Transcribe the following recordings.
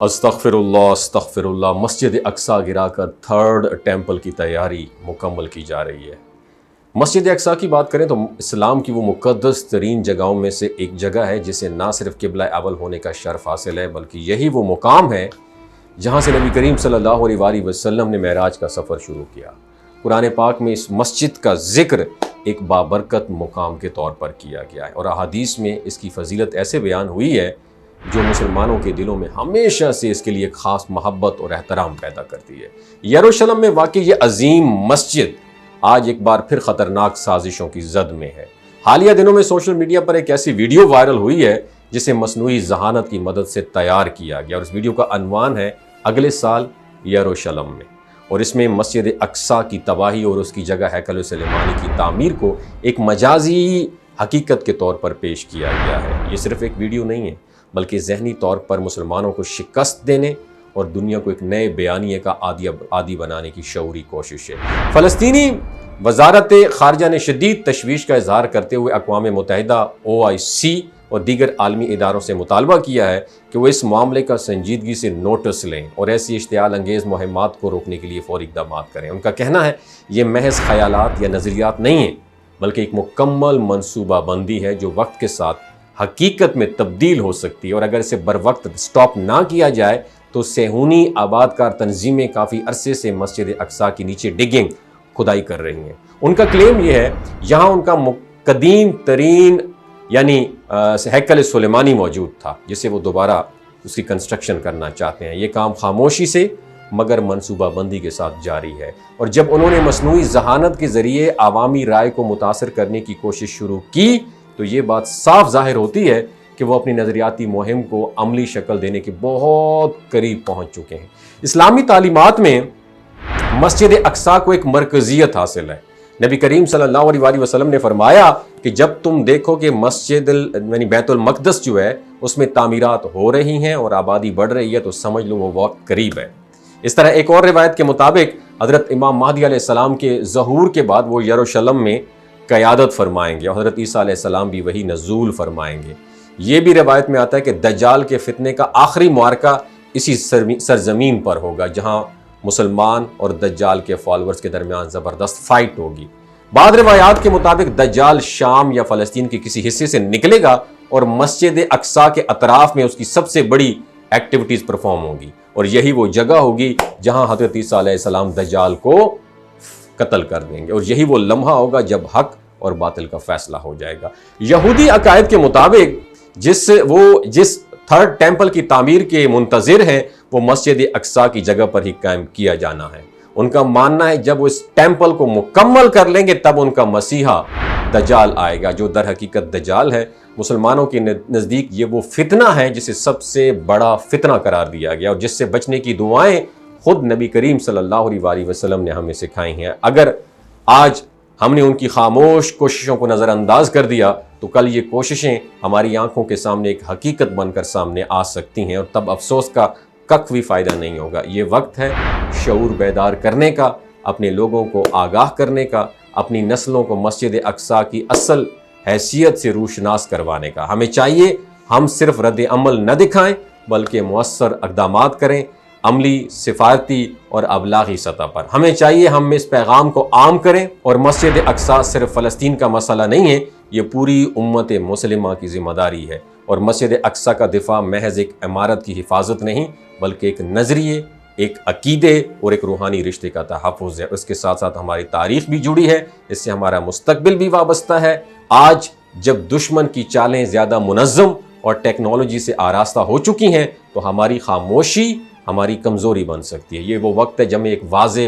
استغفراللہ مسجد اقصی گرا کر third temple کی تیاری مکمل کی جا رہی ہے۔ مسجد اقصی کی بات کریں تو اسلام کی وہ مقدس ترین جگہوں میں سے ایک جگہ ہے جسے نہ صرف قبلہ اول ہونے کا شرف حاصل ہے بلکہ یہی وہ مقام ہے جہاں سے نبی کریم صلی اللہ علیہ وآلہ وسلم نے معراج کا سفر شروع کیا۔ قرآن پاک میں اس مسجد کا ذکر ایک بابرکت مقام کے طور پر کیا گیا ہے اور احادیث میں اس کی فضیلت ایسے بیان ہوئی ہے جو مسلمانوں کے دلوں میں ہمیشہ سے اس کے لیے ایک خاص محبت اور احترام پیدا کرتی ہے۔ یروشلم میں واقع یہ عظیم مسجد آج ایک بار پھر خطرناک سازشوں کی زد میں ہے۔ حالیہ دنوں میں سوشل میڈیا پر ایک ایسی ویڈیو وائرل ہوئی ہے جسے مصنوعی ذہانت کی مدد سے تیار کیا گیا اور اس ویڈیو کا عنوان ہے اگلے سال یروشلم میں، اور اس میں مسجد اقصی کی تباہی اور اس کی جگہ ہیکل سلیمانی کی تعمیر کو ایک مجازی حقیقت کے طور پر پیش کیا گیا ہے۔ یہ صرف ایک ویڈیو نہیں ہے بلکہ ذہنی طور پر مسلمانوں کو شکست دینے اور دنیا کو ایک نئے بیانیے کا عادی بنانے کی شعوری کوشش ہے۔ فلسطینی وزارت خارجہ نے شدید تشویش کا اظہار کرتے ہوئے اقوام متحدہ OIC اور دیگر عالمی اداروں سے مطالبہ کیا ہے کہ وہ اس معاملے کا سنجیدگی سے نوٹس لیں اور ایسی اشتعال انگیز مہمات کو روکنے کے لیے فوری اقدامات کریں۔ ان کا کہنا ہے یہ محض خیالات یا نظریات نہیں ہیں بلکہ ایک مکمل منصوبہ بندی ہے جو وقت کے ساتھ حقیقت میں تبدیل ہو سکتی ہے، اور اگر اسے بروقت سٹاپ نہ کیا جائے تو صہیونی آباد کار تنظیمیں کافی عرصے سے مسجد اقصی کی نیچے ڈگنگ کھدائی کر رہی ہیں۔ ان کا کلیم یہ ہے یہاں ان کا قدیم ترین یعنی ہیکل سلیمانی موجود تھا جسے وہ دوبارہ اس کی کنسٹرکشن کرنا چاہتے ہیں۔ یہ کام خاموشی سے مگر منصوبہ بندی کے ساتھ جاری ہے، اور جب انہوں نے مصنوعی ذہانت کے ذریعے عوامی رائے کو متاثر کرنے کی کوشش شروع کی تو یہ بات صاف ظاہر ہوتی ہے کہ وہ اپنی نظریاتی مہم کو عملی شکل دینے کے بہت قریب پہنچ چکے ہیں۔ اسلامی تعلیمات میں مسجد اقصی کو ایک مرکزیت حاصل ہے۔ نبی کریم صلی اللہ علیہ وآلہ وسلم نے فرمایا کہ جب تم دیکھو کہ مسجد یعنی بیت المقدس جو ہے اس میں تعمیرات ہو رہی ہیں اور آبادی بڑھ رہی ہے تو سمجھ لو وہ وقت قریب ہے۔ اس طرح ایک اور روایت کے مطابق حضرت امام مہدی علیہ السلام کے ظہور کے بعد وہ یروشلم میں قیادت فرمائیں گے اور حضرت عیسیٰ علیہ السلام بھی وہی نزول فرمائیں گے۔ یہ بھی روایت میں آتا ہے کہ دجال کے فتنے کا آخری معرکہ اسی سرزمین پر ہوگا جہاں مسلمان اور دجال کے فالورز کے درمیان زبردست فائٹ ہوگی۔ بعض روایات کے مطابق دجال شام یا فلسطین کے کسی حصے سے نکلے گا اور مسجد اقصی کے اطراف میں اس کی سب سے بڑی ایکٹیویٹیز پرفارم ہوگی، اور یہی وہ جگہ ہوگی جہاں حضرت عیسیٰ علیہ السلام دجال کو قتل کر دیں گے، اور یہی وہ لمحہ ہوگا جب حق اور باطل کا فیصلہ ہو جائے گا۔ یہودی عقائد کے مطابق جس تھرڈ ٹیمپل کی تعمیر کے منتظر ہیں وہ مسجد اقصی کی جگہ پر ہی قائم کیا جانا ہے۔ ان کا ماننا ہے جب وہ اس ٹیمپل کو مکمل کر لیں گے تب ان کا مسیحا دجال آئے گا، جو در حقیقت دجال ہے۔ مسلمانوں کے نزدیک یہ وہ فتنہ ہے جسے سب سے بڑا فتنہ قرار دیا گیا اور جس سے بچنے کی دعائیں خود نبی کریم صلی اللہ علیہ وآلہ وسلم نے ہمیں سکھائی ہیں۔ اگر آج ہم نے ان کی خاموش کوششوں کو نظر انداز کر دیا تو کل یہ کوششیں ہماری آنکھوں کے سامنے ایک حقیقت بن کر سامنے آ سکتی ہیں، اور تب افسوس کا کک بھی فائدہ نہیں ہوگا۔ یہ وقت ہے شعور بیدار کرنے کا، اپنے لوگوں کو آگاہ کرنے کا، اپنی نسلوں کو مسجد اقصی کی اصل حیثیت سے روشناس کروانے کا۔ ہمیں چاہیے ہم صرف رد عمل نہ دکھائیں بلکہ مؤثر اقدامات کریں، عملی، سفارتی اور ابلاغی سطح پر۔ ہمیں چاہیے ہم اس پیغام کو عام کریں، اور مسجد اقصی صرف فلسطین کا مسئلہ نہیں ہے، یہ پوری امت مسلمہ کی ذمہ داری ہے، اور مسجد اقصی کا دفاع محض ایک عمارت کی حفاظت نہیں بلکہ ایک نظریے، ایک عقیدے اور ایک روحانی رشتے کا تحفظ ہے۔ اس کے ساتھ ساتھ ہماری تاریخ بھی جڑی ہے، اس سے ہمارا مستقبل بھی وابستہ ہے۔ آج جب دشمن کی چالیں زیادہ منظم اور ٹیکنالوجی سے آراستہ ہو چکی ہیں تو ہماری خاموشی ہماری کمزوری بن سکتی ہے۔ یہ وہ وقت ہے جب ہمیں ایک واضح،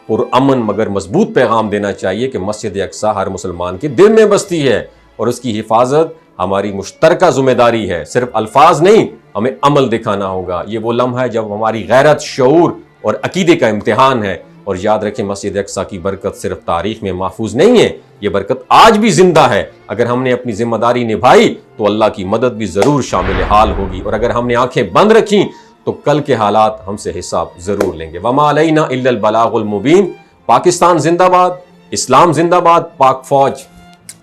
پرامن مگر مضبوط پیغام دینا چاہیے کہ مسجد اقصی ہر مسلمان کے دل میں بستی ہے اور اس کی حفاظت ہماری مشترکہ ذمہ داری ہے۔ صرف الفاظ نہیں، ہمیں عمل دکھانا ہوگا۔ یہ وہ لمحہ ہے جب ہماری غیرت، شعور اور عقیدے کا امتحان ہے، اور یاد رکھیں مسجد اقصی کی برکت صرف تاریخ میں محفوظ نہیں ہے، یہ برکت آج بھی زندہ ہے۔ اگر ہم نے اپنی ذمہ داری نبھائی تو اللہ کی مدد بھی ضرور شامل حال ہوگی، اور اگر ہم نے آنکھیں بند رکھیں تو کل کے حالات ہم سے حساب ضرور لیں گے۔ وما علینا الا البلاغ المبین۔ پاکستان زندہ باد، اسلام زندہ باد، پاک فوج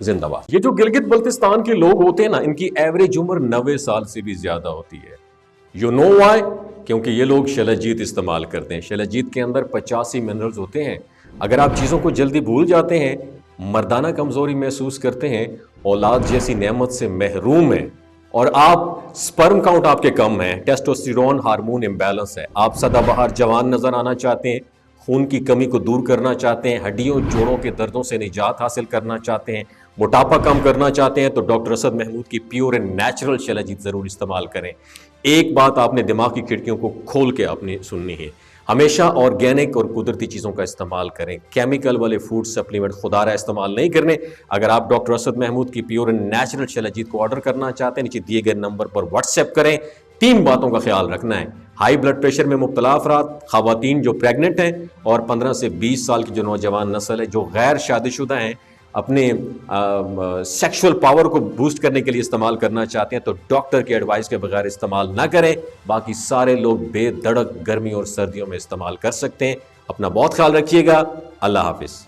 زندہ باد۔ یہ جو گلگت بلتستان کے لوگ ہوتے ہیں نا، ان کی ایوریج عمر 90 سال سے بھی زیادہ ہوتی ہے۔ You know why؟ کیونکہ یہ لوگ شلجیت استعمال کرتے ہیں. شلجیت کے اندر 85 منرلز ہوتے ہیں. اگر آپ چیزوں کو جلدی بھول جاتے ہیں، مردانہ کمزوری محسوس کرتے ہیں، اولاد جیسی نعمت سے محروم ہیں، اور آپ سپرم کاؤنٹ آپ کے کم ہیں، ٹیسٹوسٹیرون ہارمون امبیلنس ہے، آپ سدا بہار جوان نظر آنا چاہتے ہیں، خون کی کمی کو دور کرنا چاہتے ہیں، ہڈیوں جوڑوں کے دردوں سے نجات حاصل کرنا چاہتے ہیں، موٹاپا کم کرنا چاہتے ہیں، تو ڈاکٹر اسد محمود کی پیور اینڈ نیچرل شلجیت ضرور استعمال کریں. ایک بات آپ نے دماغ کی کھڑکیوں کو کھول کے آپ نے سننی ہے، ہمیشہ آرگینک اور قدرتی چیزوں کا استعمال کریں. کیمیکل والے فوڈ سپلیمنٹ خدا رہا استعمال نہیں کرنے. اگر آپ ڈاکٹر اسد محمود کی پیور اینڈ نیچرل شلجیت کو آرڈر کرنا چاہتے ہیں، نیچے دیے گئے نمبر پر واٹس ایپ کریں. 3 باتوں کا خیال رکھنا ہے: ہائی بلڈ پریشر میں مبتلا افراد، خواتین جو پریگننٹ ہیں، اور 15 سے 20 سال کی جو نوجوان نسل ہے جو غیر شادی شدہ ہیں، اپنے سیکشول پاور کو بوسٹ کرنے کے لیے استعمال کرنا چاہتے ہیں، تو ڈاکٹر کے ایڈوائس کے بغیر استعمال نہ کریں. باقی سارے لوگ بے دھڑک گرمی اور سردیوں میں استعمال کر سکتے ہیں. اپنا بہت خیال رکھیے گا. اللہ حافظ.